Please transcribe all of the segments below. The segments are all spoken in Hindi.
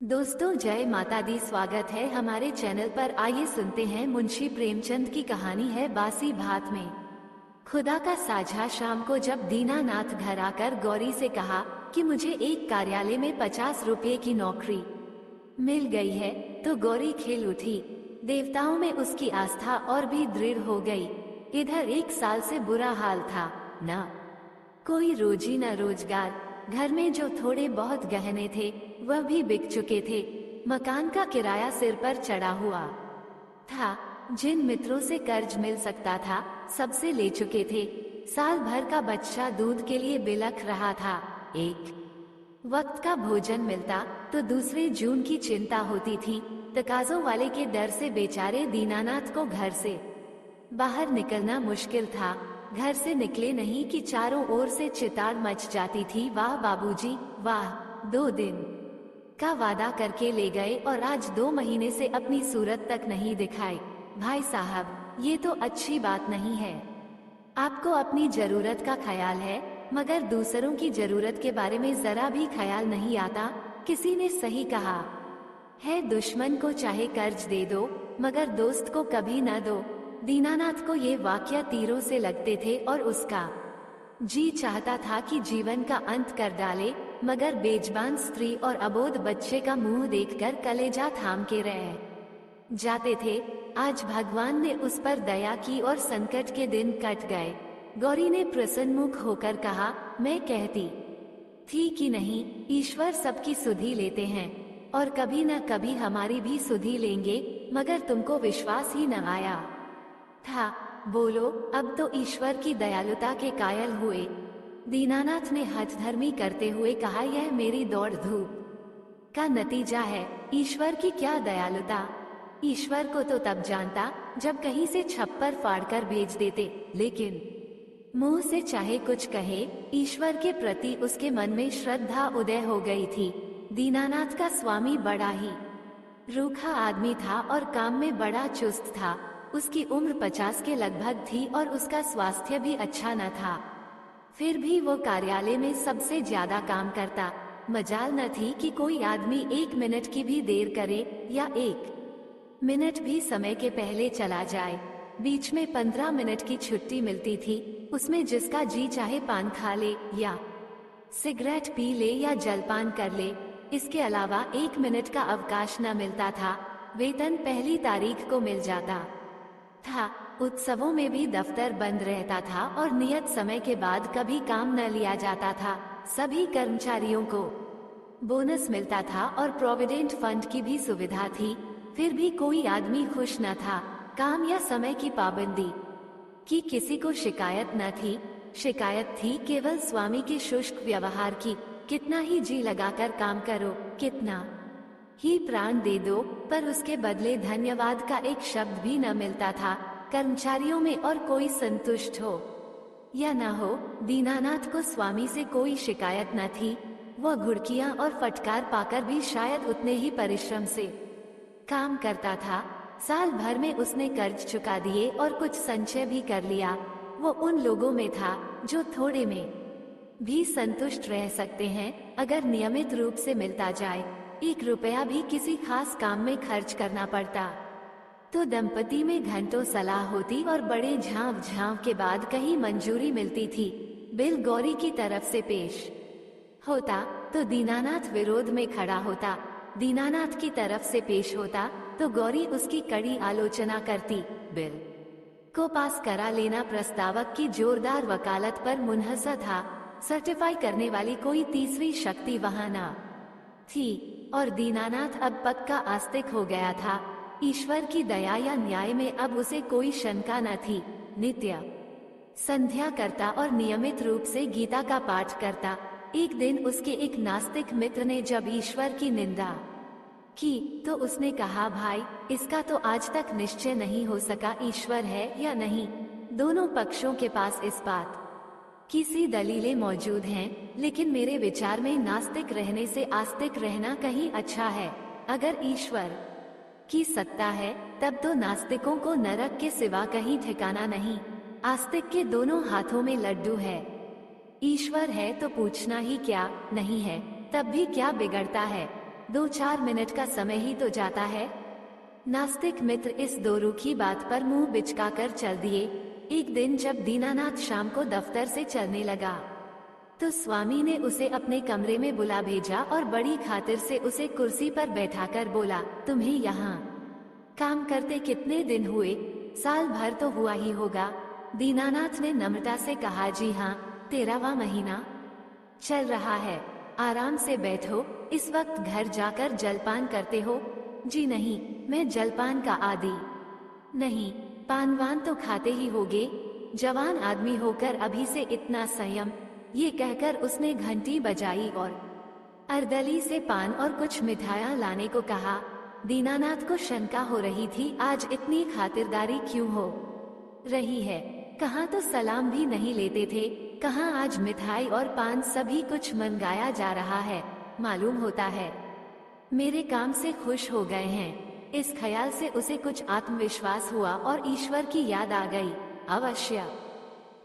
दोस्तों जय माता दी। स्वागत है हमारे चैनल पर। आइए सुनते हैं मुंशी प्रेमचंद की कहानी है बासी भात में। खुदा का साझा। शाम को जब दीनानाथ घर आकर गौरी से कहा कि मुझे एक कार्यालय में 50 रुपये की नौकरी मिल गई है, तो गौरी खिल उठी। देवताओं में उसकी आस्था और भी दृढ़ हो गई। इधर 1 साल से बुरा हाल था, न कोई रोजी न रोजगार। घर में जो थोड़े बहुत गहने थे वह भी बिक चुके थे। मकान का किराया सिर पर चढ़ा हुआ था। जिन मित्रों से कर्ज मिल सकता था सबसे ले चुके थे। साल भर का बच्चा दूध के लिए बिलख रहा था। एक वक्त का भोजन मिलता तो दूसरे जून की चिंता होती थी। तकाजों वाले के डर से बेचारे दीनानाथ को घर से बाहर निकलना मुश्किल था। घर से निकले नहीं कि चारों ओर से चिताड़ मच जाती थी। वाह बाबूजी वाह, 2 दिन का वादा करके ले गए और आज 2 महीने से अपनी सूरत तक नहीं दिखाई। भाई साहब, ये तो अच्छी बात नहीं है। आपको अपनी जरूरत का ख्याल है, मगर दूसरों की जरूरत के बारे में जरा भी ख्याल नहीं आता। किसी ने सही कहा है, दुश्मन को चाहे कर्ज दे दो मगर दोस्त को कभी न दो। दीनानाथ को ये वाक्य तीरों से लगते थे और उसका जी चाहता था कि जीवन का अंत कर डाले, मगर बेजबान स्त्री और अबोध बच्चे का मुंह देखकर कलेजा थाम के रह जाते थे। आज भगवान ने उस पर दया की और संकट के दिन कट गए। गौरी ने प्रसन्नमुख होकर कहा, मैं कहती थी कि नहीं, ईश्वर सबकी सुधि लेते हैं और कभी न कभी हमारी भी सुधि लेंगे, मगर तुमको विश्वास ही न आया था। बोलो, अब तो ईश्वर की दयालुता के कायल हुए। दीनानाथ ने हठधर्मी करते हुए कहा, यह मेरी दौड़ धूप का नतीजा है। ईश्वर की क्या दयालुता। ईश्वर को तो तब जानता जब कहीं से छप्पर फाड़कर भेज देते, लेकिन मुंह से चाहे कुछ कहे, ईश्वर के प्रति उसके मन में श्रद्धा उदय हो गई थी। दीनानाथ का स्वामी बड़ा ही रूखा आदमी था और काम में बड़ा चुस्त था। उसकी उम्र 50 के लगभग थी और उसका स्वास्थ्य भी अच्छा न था। फिर भी वो कार्यालय में सबसे ज्यादा काम करता। मजाल न थी कि कोई आदमी 1 मिनट की भी देर करे या 1 मिनट भी समय के पहले चला जाए। बीच में 15 मिनट की छुट्टी मिलती थी, उसमें जिसका जी चाहे पान खा ले या सिगरेट पी ले या जलपान कर ले। इसके अलावा 1 मिनट का अवकाश न मिलता था। वेतन पहली तारीख को मिल जाता था। उत्सवों में भी दफ्तर बंद रहता था और नियत समय के बाद कभी काम न लिया जाता था। सभी कर्मचारियों को बोनस मिलता था और प्रोविडेंट फंड की भी सुविधा थी। फिर भी कोई आदमी खुश न था। काम या समय की पाबंदी की किसी को शिकायत न थी। शिकायत थी केवल स्वामी के शुष्क व्यवहार की। कितना ही जी लगाकर काम करो, कितना ही प्राण दे दो, पर उसके बदले धन्यवाद का एक शब्द भी न मिलता था। कर्मचारियों में और कोई संतुष्ट हो या न हो, दीनानाथ को स्वामी से कोई शिकायत न थी। वह घुड़कियां और फटकार पाकर भी शायद उतने ही परिश्रम से काम करता था। साल भर में उसने कर्ज चुका दिए और कुछ संचय भी कर लिया। वो उन लोगों में था जो थोड़े में भी संतुष्ट रह सकते हैं अगर नियमित रूप से मिलता जाए। 1 रुपया भी किसी खास काम में खर्च करना पड़ता तो दंपति में घंटों सलाह होती और बड़े झांव झांव के बाद कहीं मंजूरी मिलती थी। बिल गौरी की तरफ से पेश होता तो दीनानाथ विरोध में खड़ा होता। दीनानाथ की तरफ से पेश होता तो गौरी उसकी कड़ी आलोचना करती। बिल को पास करा लेना प्रस्तावक की जोरदार वकालत पर मुनहसर था। सर्टिफाई करने वाली कोई तीसरी शक्ति वहां न थी और दीनानाथ अब पक्का आस्तिक हो गया था। ईश्वर की दया या न्याय में अब उसे कोई शंका न थी। नित्य संध्या करता और नियमित रूप से गीता का पाठ करता। एक दिन उसके एक नास्तिक मित्र ने जब ईश्वर की निंदा की तो उसने कहा, भाई, इसका तो आज तक निश्चय नहीं हो सका ईश्वर है या नहीं। दोनों पक्षों के पास इस बात की सी दलीलें मौजूद हैं, लेकिन मेरे विचार में नास्तिक रहने से आस्तिक रहना कहीं अच्छा है। अगर ईश्वर की सत्ता है तब तो नास्तिकों को नरक के सिवा कहीं ठिकाना नहीं। आस्तिक के दोनों हाथों में लड्डू है। ईश्वर है तो पूछना ही क्या, नहीं है तब भी क्या बिगड़ता है। 2-4 मिनट का समय ही तो जाता है। नास्तिक मित्र इस दो रूखी बात पर मुंह बिचकाकर चल दिए। एक दिन जब दीनानाथ शाम को दफ्तर से चलने लगा तो स्वामी ने उसे अपने कमरे में बुला भेजा और बड़ी खातिर से उसे कुर्सी पर बैठाकर बोला, तुम्हें यहाँ काम करते कितने दिन हुए? साल भर तो हुआ ही होगा। दीनानाथ ने नम्रता से कहा, जी हाँ, 13वां महीना चल रहा है। आराम से बैठो। इस वक्त घर जाकर जलपान करते हो? जी नहीं, मैं जलपान का आदी नहीं। पानवान तो खाते ही होगे। जवान आदमी होकर अभी से इतना संयम। ये कहकर उसने घंटी बजाई और अर्दली से पान और कुछ मिठाइयाँ लाने को कहा। दीनानाथ को शंका हो रही थी, आज इतनी खातिरदारी क्यों हो रही है? कहाँ तो सलाम भी नहीं लेते थे, कहाँ आज मिठाई और पान सभी कुछ मंगाया जा रहा है। मालूम होता है मेरे काम से खुश हो गए हैं। इस ख्याल से उसे कुछ आत्मविश्वास हुआ और ईश्वर की याद आ गई। अवश्य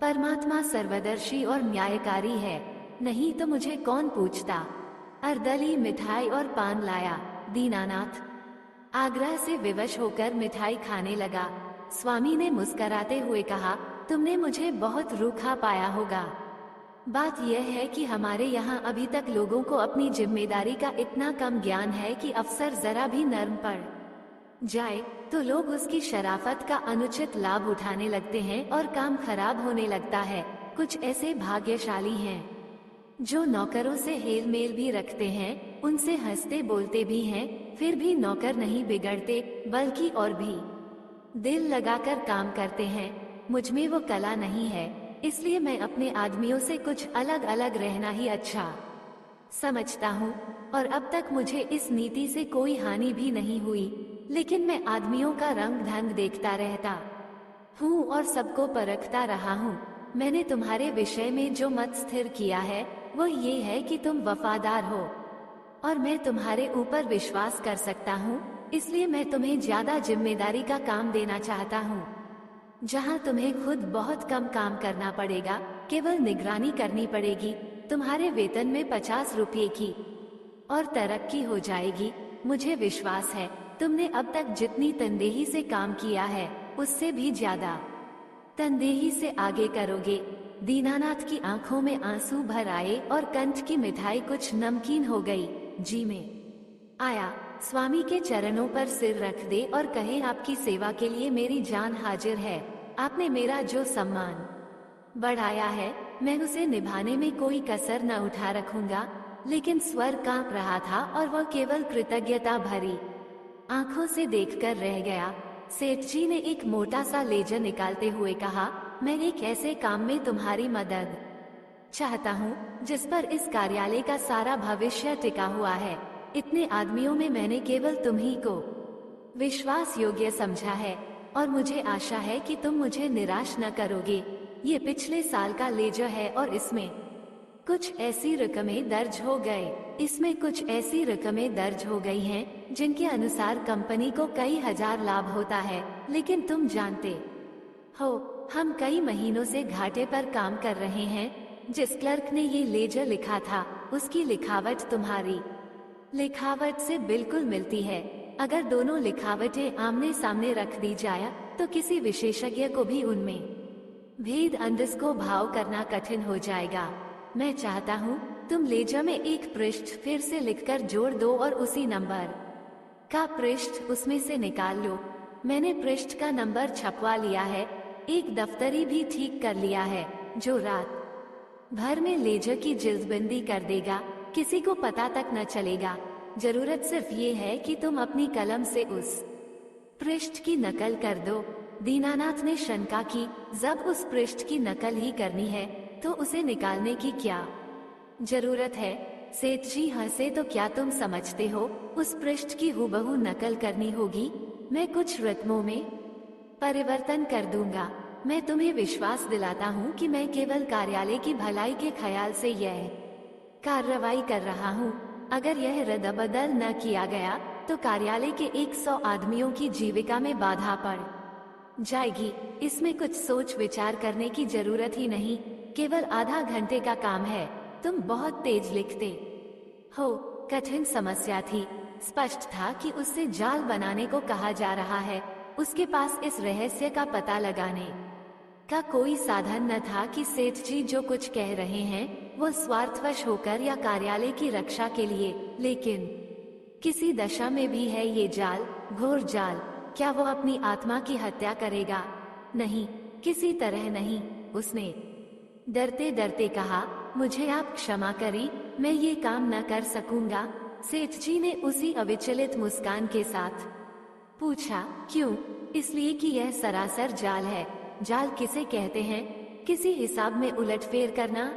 परमात्मा सर्वदर्शी और न्यायकारी है, नहीं तो मुझे कौन पूछता। अर्दली मिठाई और पान लाया। दीनानाथ आग्रह से विवश होकर मिठाई खाने लगा। स्वामी ने मुस्कराते हुए कहा, तुमने मुझे बहुत रूखा पाया होगा। बात यह है कि हमारे यहाँ अभी तक लोगों को अपनी जिम्मेदारी का इतना कम ज्ञान है कि अफसर जरा भी नर्म पड़ जाए तो लोग उसकी शराफत का अनुचित लाभ उठाने लगते हैं और काम खराब होने लगता है। कुछ ऐसे भाग्यशाली हैं जो नौकरों से हेल मेल भी रखते हैं, उनसे हंसते बोलते भी हैं, फिर भी नौकर नहीं बिगड़ते, बल्कि और भी दिल लगाकर काम करते हैं। मुझमें वो कला नहीं है, इसलिए मैं अपने आदमियों से कुछ अलग अलग रहना ही अच्छा समझता हूँ। और अब तक मुझे इस नीति से कोई हानि भी नहीं हुई, लेकिन मैं आदमियों का रंग ढंग देखता रहता हूँ और सबको परखता रहा हूँ। मैंने तुम्हारे विषय में जो मत स्थिर किया है वो ये है कि तुम वफादार हो और मैं तुम्हारे ऊपर विश्वास कर सकता हूँ, इसलिए मैं तुम्हें ज्यादा जिम्मेदारी का काम देना चाहता हूँ। जहाँ तुम्हें खुद बहुत कम काम करना पड़ेगा, केवल निगरानी करनी पड़ेगी। तुम्हारे वेतन में 50 रुपये की और तरक्की हो जाएगी। मुझे विश्वास है तुमने अब तक जितनी तनदेही से काम किया है उससे भी ज्यादा तनदेही से आगे करोगे। दीनानाथ की आंखों में आंसू भर आए और कंठ की मिठाई कुछ नमकीन हो गई। जी में आया। स्वामी के चरणों पर सिर रख दे और कहे, आपकी सेवा के लिए मेरी जान हाजिर है। आपने मेरा जो सम्मान बढ़ाया है मैं उसे निभाने में कोई कसर न उठा रखूंगा। लेकिन स्वर कांप रहा था और वह केवल कृतज्ञता भरी आंखों से देखकर रह गया। सेठ जी ने एक मोटा सा लेजर निकालते हुए कहा, मैं एक ऐसे काम में तुम्हारी मदद चाहता हूँ जिस पर इस कार्यालय का सारा भविष्य टिका हुआ है। इतने आदमियों में मैंने केवल तुम्ही को विश्वास योग्य समझा है और मुझे आशा है कि तुम मुझे निराश न करोगे। ये पिछले साल का लेजर है और इसमें कुछ ऐसी रकमें दर्ज हो गई हैं जिनके अनुसार कंपनी को कई हजार लाभ होता है। लेकिन तुम जानते हो हम कई महीनों से घाटे पर काम कर रहे हैं। जिस क्लर्क ने ये लेजर लिखा था उसकी लिखावट तुम्हारी लिखावट से बिल्कुल मिलती है। अगर दोनों लिखावटें आमने सामने रख दी जाए तो किसी विशेषज्ञ को भी उनमें भेद अंडस को भाव करना कठिन हो जाएगा। मैं चाहता हूँ तुम लेजर में एक पृष्ठ फिर से लिखकर जोड़ दो और उसी नंबर का पृष्ठ उसमें से निकाल लो। मैंने पृष्ठ का नंबर छपवा लिया है, एक दफ्तरी भी ठीक कर लिया है जो रात भर में लेजर की जिल्दबंदी कर देगा, किसी को पता तक न चलेगा। जरूरत सिर्फ ये है कि तुम अपनी कलम से उस पृष्ठ की नकल कर दो। दीनानाथ ने शंका की, जब उस पृष्ठ की नकल ही करनी है तो उसे निकालने की क्या जरूरत है? सेठ जी हंसे, तो क्या तुम समझते हो उस पृष्ठ की हूबहू नकल करनी होगी? मैं कुछ रकमों में परिवर्तन कर दूंगा। मैं तुम्हें विश्वास दिलाता हूँ कि मैं केवल कार्यालय की भलाई के ख्याल से यह कार्रवाई कर रहा हूँ। अगर यह रद्द-बदल न किया गया तो कार्यालय के 100 आदमियों की जीविका में बाधा पड़ जाएगी। इसमें कुछ सोच विचार करने की जरूरत ही नहीं, केवल आधा घंटे का काम है। तुम बहुत तेज लिखते हो, कठिन समस्या थी, स्पष्ट था कि उससे जाल बनाने को कहा जा रहा है। उसके पास इस रहस्य का पता लगाने का कोई साधन न था कि सेठ जी जो कुछ कह रहे हैं वो स्वार्थवश होकर या कार्यालय की रक्षा के लिए, लेकिन किसी दशा में भी है ये जाल, घोर जाल। क्या वो अपनी आत्मा की हत्या करेगा? नहीं, किसी तरह नहीं। उसने डरते डरते कहा, मुझे आप क्षमा करें, मैं ये काम न कर सकूंगा। सेठ जी ने उसी अविचलित मुस्कान के साथ पूछा, क्यों? इसलिए कि यह सरासर जाल है। जाल किसे कहते हैं? किसी हिसाब में उलटफेर करना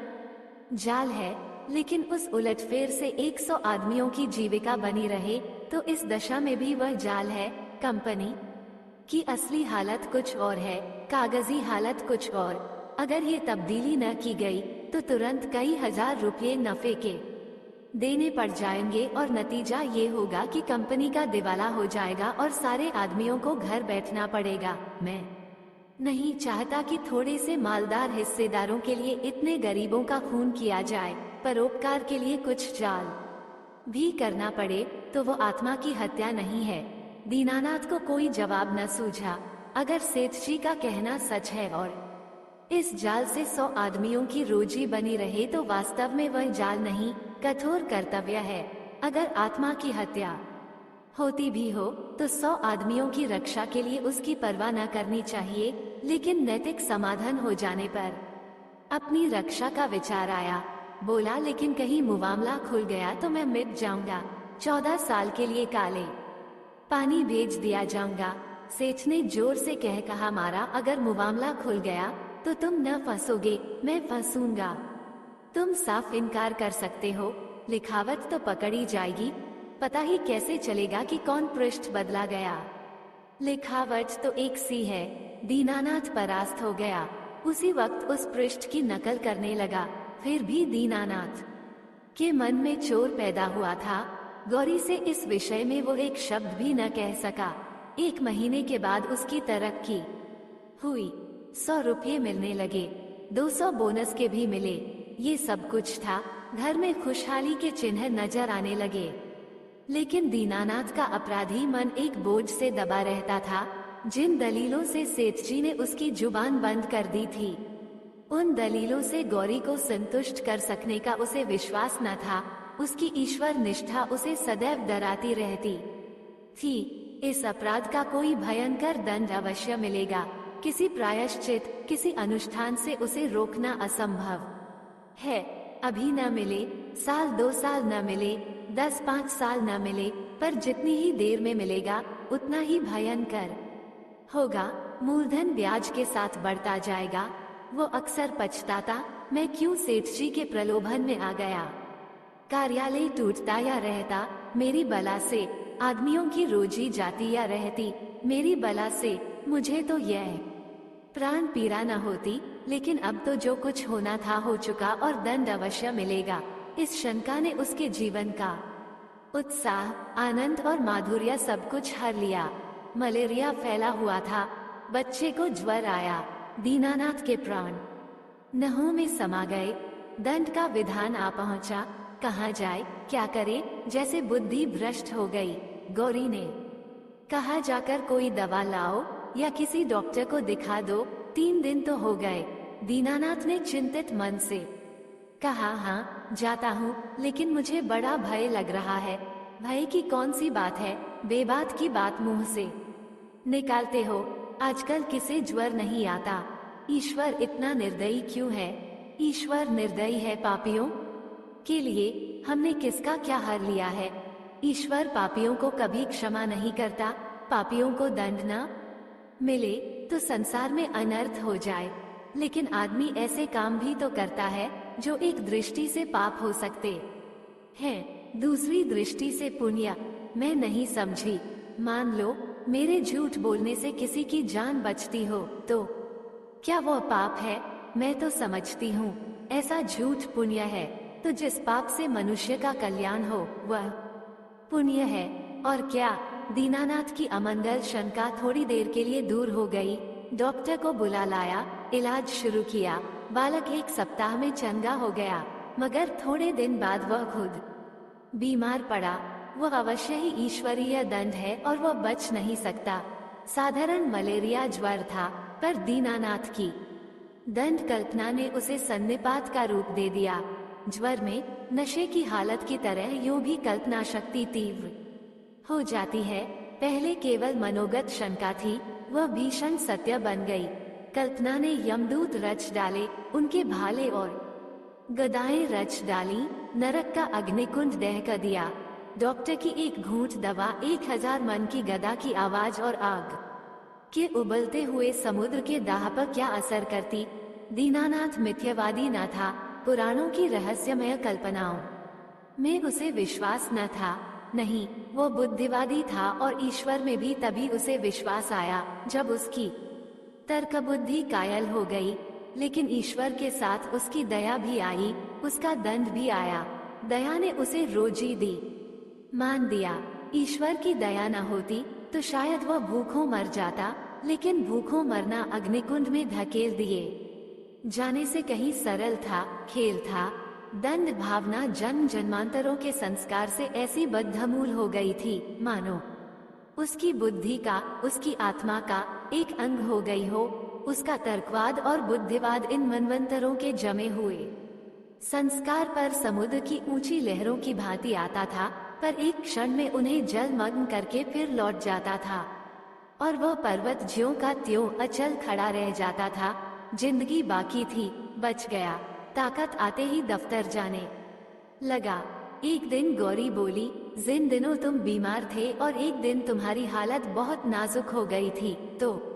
जाल है, लेकिन उस उलटफेर से 100 आदमियों की जीविका बनी रहे तो इस दशा में भी वह जाल है। कंपनी की असली हालत कुछ और है, कागजी हालत कुछ और। अगर ये तब्दीली न की गई तो तुरंत कई हजार रुपये नफे के देने पड़ जाएंगे और नतीजा ये होगा कि कंपनी का दिवाला हो जाएगा और सारे आदमियों को घर बैठना पड़ेगा। मैं नहीं चाहता कि थोड़े से मालदार हिस्सेदारों के लिए इतने गरीबों का खून किया जाए। परोपकार के लिए कुछ जाल भी करना पड़े तो वो आत्मा की हत्या नहीं है। दीनानाथ को कोई जवाब न सूझा। अगर सेठ जी का कहना सच है और इस जाल से 100 आदमियों की रोजी बनी रहे तो वास्तव में वह जाल नहीं, कठोर कर्तव्य है। अगर आत्मा की हत्या होती भी हो तो 100 आदमियों की रक्षा के लिए उसकी परवाह न करनी चाहिए, लेकिन नैतिक समाधान हो जाने पर अपनी रक्षा का विचार आया। बोला, लेकिन कहीं मुआमला खुल गया तो मैं मिट जाऊंगा। 14 साल के लिए काले पानी भेज दिया जाऊंगा। सेठ ने जोर से कहा, मारा, अगर मुआमला खुल गया तो तुम न फंसोगे, मैं फंसूंगा। तुम साफ इनकार कर सकते हो, लिखावट तो पकड़ी जाएगी। पता ही कैसे चलेगा कि कौन पृष्ठ बदला गया? लिखावट तो एक सी है। दीनानाथ परास्त हो गया। उसी वक्त उस पृष्ठ की नकल करने लगा। फिर भी दीनानाथ के मन में चोर पैदा हुआ था। गौरी से इस विषय में वो एक शब्द भी न कह सका। 1 महीने के बाद उसकी तरक्की हुई। 100 रुपये मिलने लगे, 200 बोनस के भी मिले। ये सब कुछ था। घर में खुशहाली के चिन्ह नजर आने लगे, लेकिन दीनानाथ का अपराधी मन एक बोझ से दबा रहता था। जिन दलीलों से सेठ जी ने उसकी जुबान बंद कर दी थी, उन दलीलों से गौरी को संतुष्ट कर सकने का उसे विश्वास न था। उसकी ईश्वर निष्ठा उसे सदैव डराती रहती थी। इस अपराध का कोई भयंकर दंड अवश्य मिलेगा। किसी प्रायश्चित, किसी अनुष्ठान से उसे रोकना असंभव है। अभी न मिले, 1-2 साल न मिले, 10-5 साल न मिले, पर जितनी ही देर में मिलेगा उतना ही भयंकर होगा। मूलधन ब्याज के साथ बढ़ता जाएगा। वो अक्सर पछताता, मैं क्यों सेठ जी के प्रलोभन में आ गया। कार्यालय टूटता या रहता मेरी बला से, आदमियों की रोजी जाती या रहती मेरी बला से, मुझे तो यह प्राण पीड़ा न होती। लेकिन अब तो जो कुछ होना था हो चुका और दंड अवश्य मिलेगा। इस शंका ने उसके जीवन का उत्साह, आनंद और माधुर्य सब कुछ हर लिया। मलेरिया फैला हुआ था, बच्चे को ज्वर आया, दीनानाथ के प्राण नहों में समा गए। दंड का विधान आ पहुंचा। कहाँ जाए, क्या करे, जैसे बुद्धि भ्रष्ट हो गई। गौरी ने कहा, जाकर कोई दवा लाओ या किसी डॉक्टर को दिखा दो। 3 दिन तो हो गए। दीनानाथ ने चिंतित मन से कहा, हाँ जाता हूँ, लेकिन मुझे बड़ा भय लग रहा है। भय की कौन सी बात है? बेबात की बात मुंह से निकालते हो। आजकल किसे ज्वर नहीं आता। ईश्वर इतना निर्दयी क्यों है? ईश्वर निर्दयी है पापियों के लिए। हमने किसका क्या हर लिया है? ईश्वर पापियों को कभी क्षमा नहीं करता। पापियों को दंड न मिले तो संसार में अनर्थ हो जाए, लेकिन आदमी ऐसे काम भी तो करता है जो एक दृष्टि से पाप हो सकते हैं, दूसरी दृष्टि से पुण्य। मैं नहीं समझी। मान लो मेरे झूठ बोलने से किसी की जान बचती हो तो क्या वो पाप है? मैं तो समझती हूँ ऐसा झूठ पुण्य है, तो जिस पाप से मनुष्य का कल्याण हो वह पुण्य है। और क्या? दीनानाथ की अमंगल शंका थोड़ी देर के लिए दूर हो गई। डॉक्टर को बुला लाया, इलाज शुरू किया। बालक 1 सप्ताह में चंगा हो गया, मगर थोड़े दिन बाद वह खुद बीमार पड़ा। वो अवश्य ही ईश्वरीय दंड है और वो बच नहीं सकता। साधारण मलेरिया ज्वर था, पर दीनानाथ की दंड कल्पना ने उसे सन्निपात का रूप दे दिया। ज्वर में नशे की हालत की तरह यूं भी कल्पना शक्ति तीव्र हो जाती है। पहले केवल मनोगत शंका थी, वह भीषण सत्य बन गई। कल्पना ने यमदूत रच डाले, उनके भाले और गदाएं रच डाली, नरक का अग्निकुंड दह कर दिया। डॉक्टर की एक घूंट दवा 1000 मन की गदा की आवाज और आग के उबलते हुए समुद्र के दाह पर क्या असर करती। दीनानाथ मिथ्यावादी न था, पुराणों की रहस्यमय कल्पनाओं में उसे विश्वास न था। नहीं, वो बुद्धिवादी था और ईश्वर में भी तभी उसे विश्वास आया जब उसकी तर्क बुद्धि कायल हो गई। लेकिन ईश्वर के साथ उसकी दया भी आई, उसका दंड भी आया। दया ने उसे रोजी दी, मान दिया। ईश्वर की दया न होती तो शायद वह भूखों मर जाता, लेकिन भूखों मरना अग्निकुंड में धकेल दिए जाने से कहीं सरल था, खेल था। दंड भावना जन्म जन्मांतरों के संस्कार से ऐसी बद्धमूल हो गई थी, मानो उसकी बुद्धि का, उसकी आत्मा का एक अंग हो गई हो। उसका तर्कवाद और बुद्धिवाद इन मनवंतरों के जमे हुए संस्कार पर समुद्र की ऊंची लहरों की भांति आता था, पर एक क्षण में उन्हें जलमग्न करके फिर लौट जाता था। और वह पर्वत ज्यों का त्यों अचल खड़ा रह जाता था। जिंदगी बाकी थी, बच गया। ताकत आते ही दफ्तर जाने लगा। एक दिन गौरी बोली, जिन दिनों तुम बीमार थे और एक दिन तुम्हारी हालत बहुत नाजुक हो गई थी, तो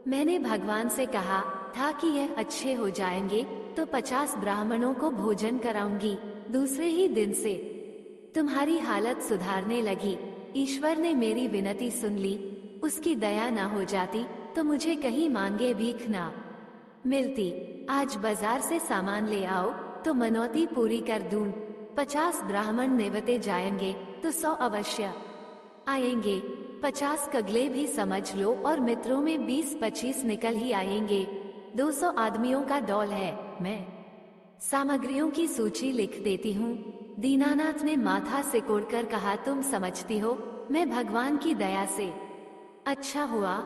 मैंने भगवान से कहा था कि यह अच्छे हो जाएंगे तो 50 ब्राह्मणों को भोजन कराऊंगी। दूसरे ही दिन से तुम्हारी हालत सुधारने लगी। ईश्वर ने मेरी विनती सुन ली। उसकी दया न हो जाती तो मुझे कहीं मांगे भीख ना मिलती। आज बाजार से सामान ले आओ तो मनौती पूरी कर दूं। 50 ब्राह्मण निवते जाएंगे तो 100 अवश्य आएंगे। 50 कगले भी समझ लो और मित्रों में 20-25 निकल ही आएंगे। 200 आदमियों का दौल है। मैं सामग्रियों की सूची लिख देती हूँ। दीनानाथ ने माथा सिकोड़कर कहा, तुम समझती हो मैं भगवान की दया से अच्छा हुआ।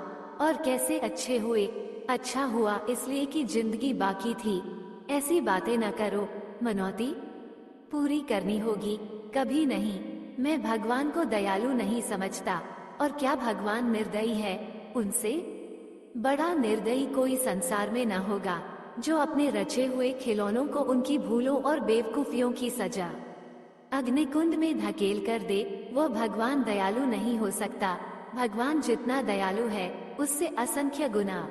और कैसे अच्छे हुए? अच्छा हुआ इसलिए कि जिंदगी बाकी थी। ऐसी बातें न करो, मनौती पूरी करनी होगी। कभी नहीं। मैं भगवान को दयालु नहीं समझता। और क्या भगवान निर्दयी है? उनसे बड़ा निर्दयी कोई संसार में न होगा, जो अपने रचे हुए खिलौनों को उनकी भूलों और बेवकूफियों की सजा अग्निकुंड में धकेल कर दे। वो भगवान दयालु नहीं हो सकता। भगवान जितना दयालु है उससे असंख्य गुना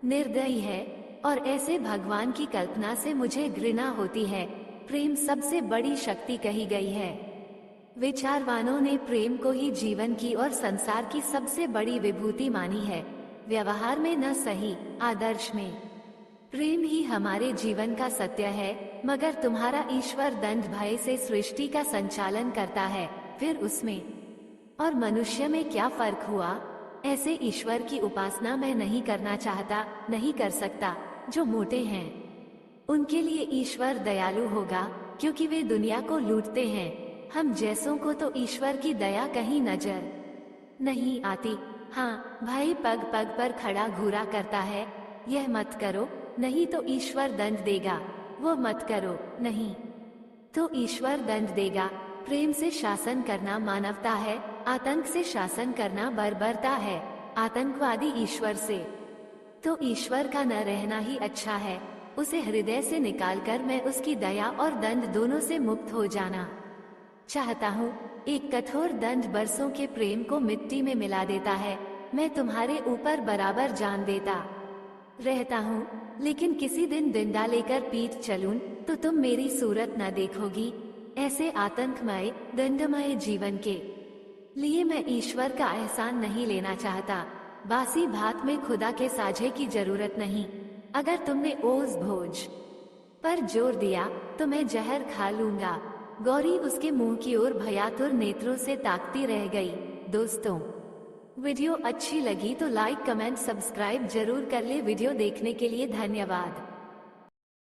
निर्दयी है। और ऐसे भगवान की कल्पना से मुझे घृणा होती है। प्रेम सबसे बड़ी शक्ति कही गई है। विचारवानों ने प्रेम को ही जीवन की और संसार की सबसे बड़ी विभूति मानी है। व्यवहार में न सही, आदर्श में प्रेम ही हमारे जीवन का सत्य है। मगर तुम्हारा ईश्वर दंड भय से सृष्टि का संचालन करता है, फिर उसमें और मनुष्य में क्या फर्क हुआ? ऐसे ईश्वर की उपासना मैं नहीं करना चाहता, नहीं कर सकता। जो मोटे हैं उनके लिए ईश्वर दयालु होगा, क्योंकि वे दुनिया को लूटते हैं। हम जैसों को तो ईश्वर की दया कहीं नजर नहीं आती। हाँ, भाई पग पग पर खड़ा घूरा करता है, यह मत करो नहीं तो ईश्वर दंड देगा। वो मत करो नहीं तो ईश्वर दंड देगा। प्रेम से शासन करना मानवता है, आतंक से शासन करना बर्बरता है। आतंकवादी ईश्वर से तो ईश्वर का न रहना ही अच्छा है। उसे हृदय से निकालकर मैं उसकी दया और दंड दोनों से मुक्त हो जाना चाहता हूँ। एक कठोर दंड बरसों के प्रेम को मिट्टी में मिला देता है। मैं तुम्हारे ऊपर बराबर जान देता रहता हूँ, लेकिन किसी दिन डंडा लेकर पीट चलूं तो तुम मेरी सूरत न देखोगी। ऐसे आतंकमय दंडमय जीवन के लिए मैं ईश्वर का एहसान नहीं लेना चाहता। बासी भात में खुदा के साझे की जरूरत नहीं। अगर तुमने ओज भोज पर जोर दिया तो मैं जहर खा लूंगा। गौरी उसके मुंह की ओर भयातुर नेत्रों से ताकती रह गई। दोस्तों, वीडियो अच्छी लगी तो लाइक कमेंट सब्सक्राइब जरूर कर ले। वीडियो देखने के लिए धन्यवाद।